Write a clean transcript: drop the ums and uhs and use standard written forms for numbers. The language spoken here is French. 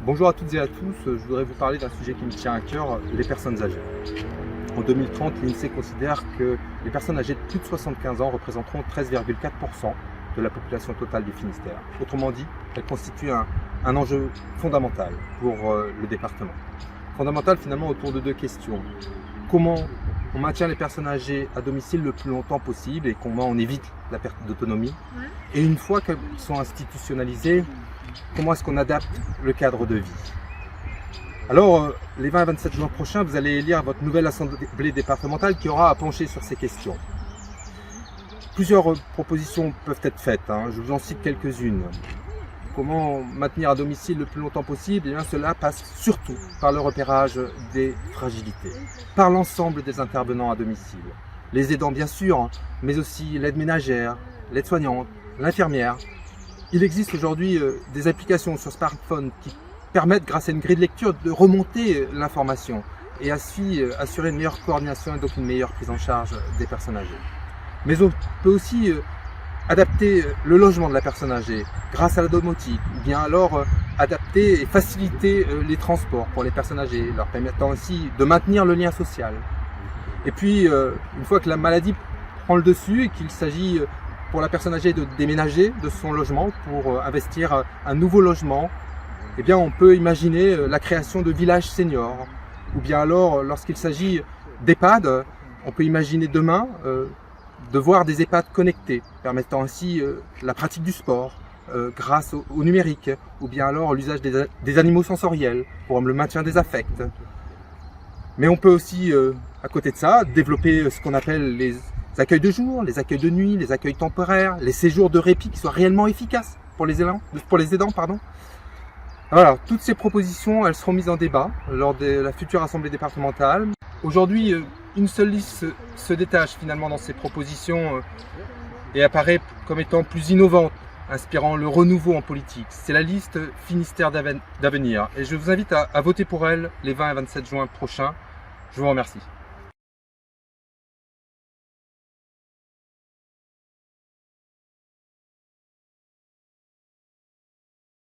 Bonjour à toutes et à tous, je voudrais vous parler d'un sujet qui me tient à cœur, les personnes âgées. En 2030, l'INSEE considère que les personnes âgées de plus de 75 ans représenteront 13,4% de la population totale du Finistère. Autrement dit, elles constituent un enjeu fondamental pour le département. Fondamental finalement autour de deux questions. Comment on maintient les personnes âgées à domicile le plus longtemps possible et comment on évite la perte d'autonomie. Et une fois qu'elles sont institutionnalisées, comment est-ce qu'on adapte le cadre de vie. Alors, les 20 et 27 juin prochains, vous allez élire votre nouvelle assemblée départementale qui aura à pencher sur ces questions. Plusieurs propositions peuvent être faites, je vous en cite quelques-unes. Comment maintenir à domicile le plus longtemps possible? Eh bien, cela passe surtout par le repérage des fragilités, par l'ensemble des intervenants à domicile. Les aidants bien sûr, mais aussi l'aide ménagère, l'aide-soignante, l'infirmière. Il existe aujourd'hui des applications sur smartphone qui permettent, grâce à une grille de lecture, de remonter l'information et ainsi assurer une meilleure coordination et donc une meilleure prise en charge des personnes âgées. Mais on peut aussi adapter le logement de la personne âgée grâce à la domotique, ou bien alors adapter et faciliter les transports pour les personnes âgées, leur permettant ainsi de maintenir le lien social. Et puis, une fois que la maladie prend le dessus et qu'il s'agit pour la personne âgée de déménager de son logement pour investir un nouveau logement, eh bien on peut imaginer la création de villages seniors. Ou bien alors, lorsqu'il s'agit d'EHPAD, on peut imaginer demain de voir des EHPAD connectés, permettant ainsi la pratique du sport grâce au numérique, ou bien alors l'usage des animaux sensoriels pour le maintien des affects. Mais on peut aussi, à côté de ça, développer ce qu'on appelle les accueils de jour, les accueils de nuit, les accueils temporaires, les séjours de répit qui soient réellement efficaces pour les aidants. Voilà, toutes ces propositions, elles seront mises en débat lors de la future assemblée départementale. Aujourd'hui, une seule liste se détache finalement dans ces propositions et apparaît comme étant plus innovante, inspirant le renouveau en politique. C'est la liste Finistère d'avenir et je vous invite à voter pour elle les 20 et 27 juin prochains. Je vous remercie.